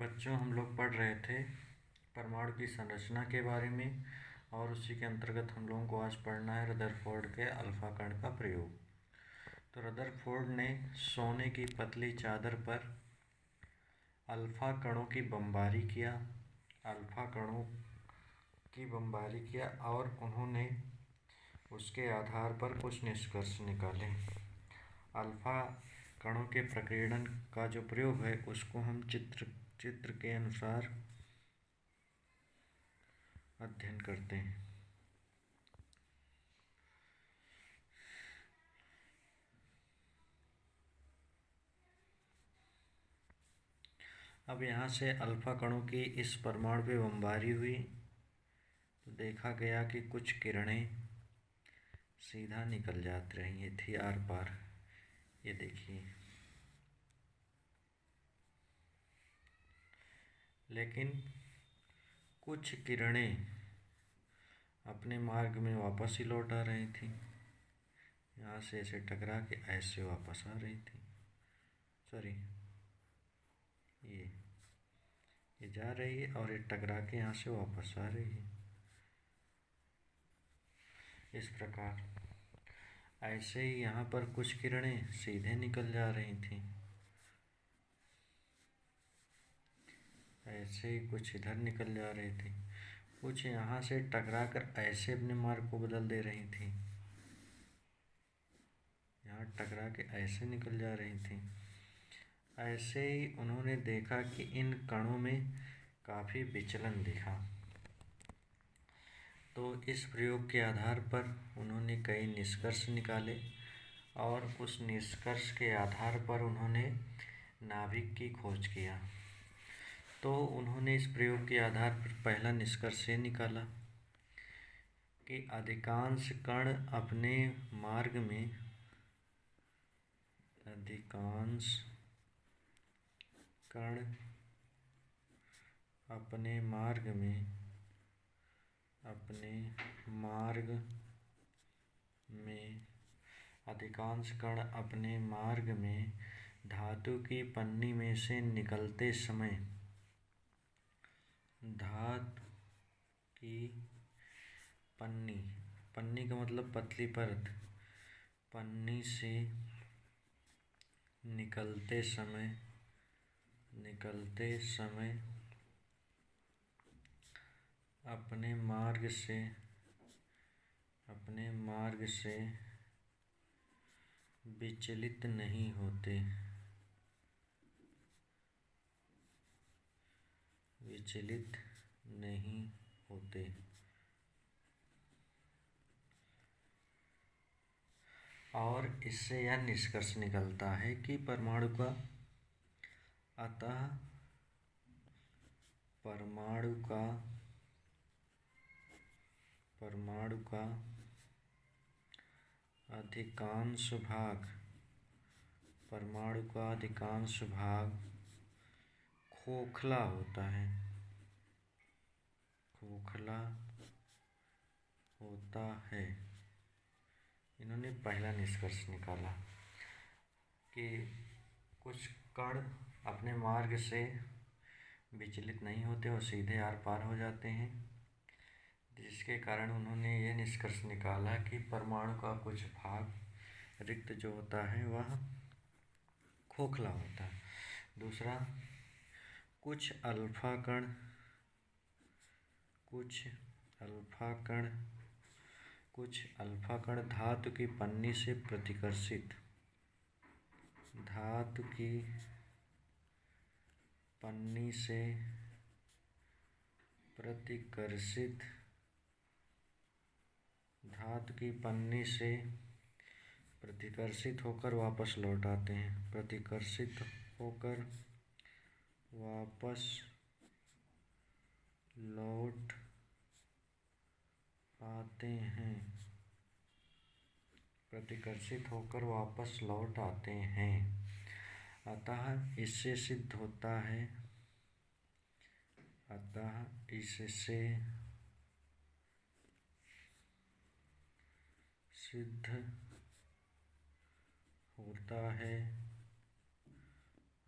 बच्चों, हम लोग पढ़ रहे थे परमाणु की संरचना के बारे में और उसी के अंतर्गत हम लोगों को आज पढ़ना है रदरफोर्ड के अल्फा कण का प्रयोग। तो रदरफोर्ड ने सोने की पतली चादर पर अल्फा कणों की बमबारी किया और उन्होंने उसके आधार पर कुछ निष्कर्ष निकाले। अल्फा कणों के प्रकीर्णन का जो प्रयोग है उसको हम चित्र के अनुसार अध्ययन करते हैं। अब यहाँ से अल्फा कणों की इस परमाणु पे बमबारी हुई तो देखा गया कि कुछ किरणें सीधा निकल जाती रही थी आर पार। ये देखिए, लेकिन कुछ किरणें अपने मार्ग में वापस ही लौट आ रही थी। यहाँ से ऐसे टकरा के ऐसे वापस आ रही थी। सॉरी, ये जा रही है और ये टकरा के यहाँ से वापस आ रही है। इस प्रकार ऐसे ही यहाँ पर कुछ किरणें सीधे निकल जा रही थी, ऐसे ही कुछ इधर निकल जा रही थी, कुछ यहाँ से टकरा कर ऐसे अपने मार्ग को बदल दे रही थी, यहाँ टकरा के ऐसे निकल जा रही थी। ऐसे ही उन्होंने देखा कि इन कणों में काफ़ी विचलन दिखा। तो इस प्रयोग के आधार पर उन्होंने कई निष्कर्ष निकाले और उस निष्कर्ष के आधार पर उन्होंने नाभिक की खोज किया। तो उन्होंने इस प्रयोग के आधार पर पहला निष्कर्ष ये निकाला कि अधिकांश कण अपने मार्ग में अधिकांश कण अपने मार्ग में धातु की पन्नी में से निकलते समय धातु की पन्नी का मतलब पतली परत, पन्नी से निकलते समय अपने मार्ग से विचलित नहीं होते। और इससे यह निष्कर्ष निकलता है कि परमाणु का अधिकांश भाग खोखला होता है। इन्होंने पहला निष्कर्ष निकाला कि कुछ कण अपने मार्ग से विचलित नहीं होते और सीधे आर पार हो जाते हैं, जिसके कारण उन्होंने ये निष्कर्ष निकाला कि परमाणु का कुछ भाग रिक्त जो होता है वह खोखला होता है। दूसरा, कुछ अल्फा कण धातु की पन्नी से प्रतिकर्षित होकर वापस लौट आते हैं। अतः इससे सिद्ध होता है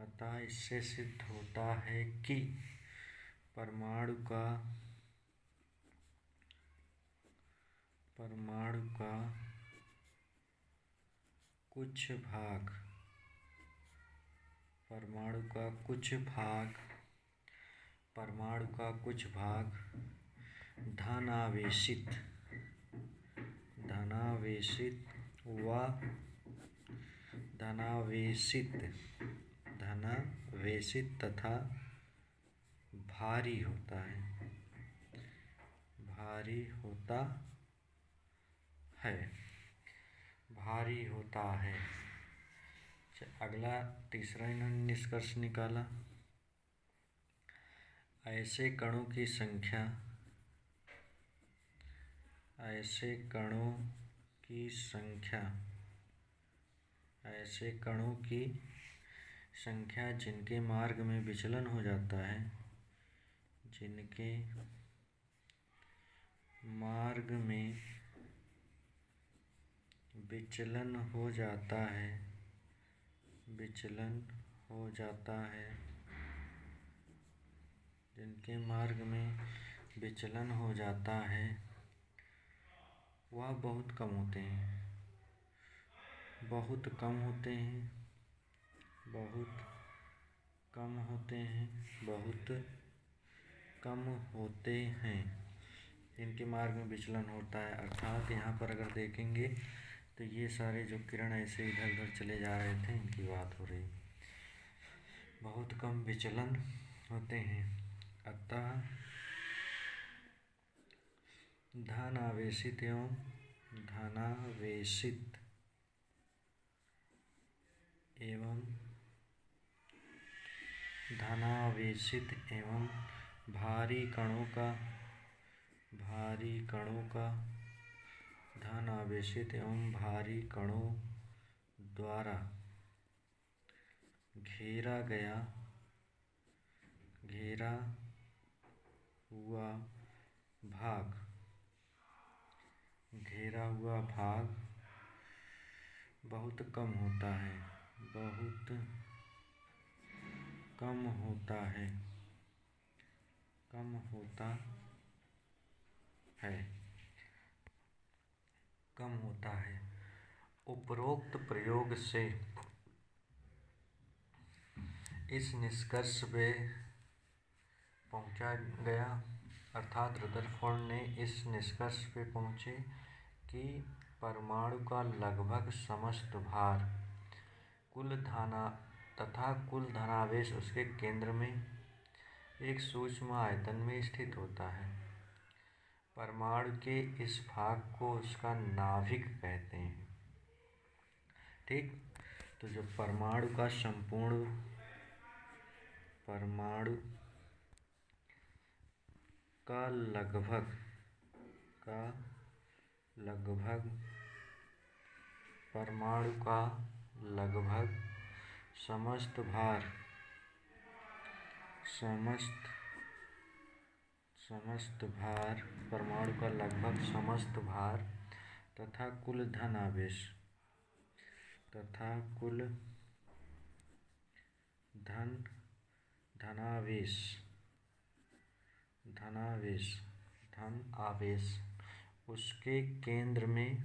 अतः इससे सिद्ध होता है कि परमाणु का कुछ भाग धनावेशित तथा भारी होता है। अगला तीसरा इन्होंने निष्कर्ष निकाला, ऐसे कणों की संख्या जिनके मार्ग में विचलन हो जाता है वह बहुत कम होते हैं। इनके मार्ग में विचलन होता है, अर्थात यहाँ पर अगर देखेंगे तो ये सारे जो किरण ऐसे इधर उधर चले जा रहे थे, इनकी बात हो रही, बहुत कम विचलन होते हैं। अतः धनावेशित एवं भारी कणों द्वारा घेरा हुआ भाग बहुत कम होता है। उपरोक्त प्रयोग से इस निष्कर्ष पे पहुंचा गया, अर्थात रदरफोर्ड ने इस निष्कर्ष पे पहुंचे कि परमाणु का लगभग समस्त भार तथा कुल धनावेश उसके केंद्र में एक सूक्ष्म आयतन में स्थित होता है। परमाणु के इस भाग को उसका नाभिक कहते हैं। ठीक, तो जो परमाणु का लगभग समस्त भार तथा कुल धनावेश उसके केंद्र में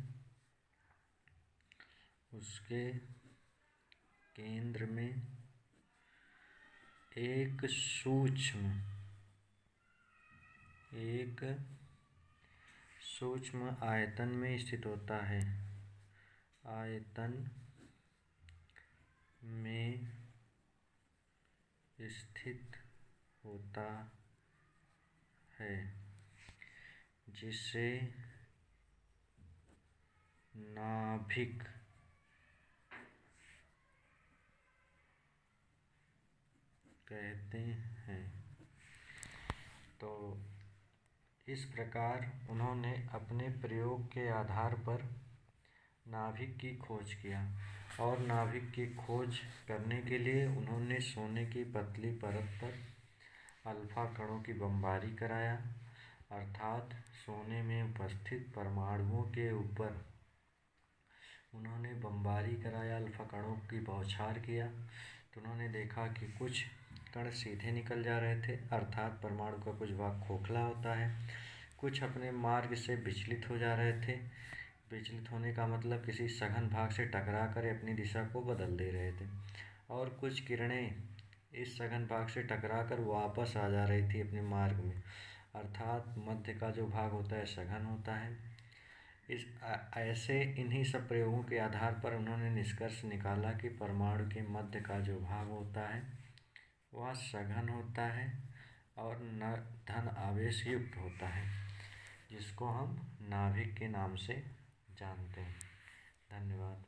एक सूक्ष्म आयतन में स्थित होता है। जिसे नाभिक कहते हैं। तो इस प्रकार उन्होंने अपने प्रयोग के आधार पर नाभिक की खोज किया, और नाभिक की खोज करने के लिए उन्होंने सोने की पतली परत पर अल्फा कणों की बमबारी कराया, अर्थात सोने में उपस्थित परमाणुओं के ऊपर उन्होंने बमबारी कराया, अल्फा कणों की बौछार किया तो उन्होंने देखा कि कुछ कण सीधे निकल जा रहे थे, अर्थात परमाणु का कुछ भाग खोखला होता है, कुछ अपने मार्ग से विचलित हो जा रहे थे। विचलित होने का मतलब किसी सघन भाग से टकरा कर अपनी दिशा को बदल दे रहे थे, और कुछ किरणें इस सघन भाग से टकरा कर वापस आ जा रही थी अपने मार्ग में, अर्थात मध्य का जो भाग होता है सघन होता है। ऐसे इन्हीं सब प्रयोगों के आधार पर उन्होंने निष्कर्ष निकाला कि परमाणु के मध्य का जो भाग होता है वह सघन होता है और न धन आवेश युक्त होता है, जिसको हम नाभिक के नाम से जानते हैं। धन्यवाद।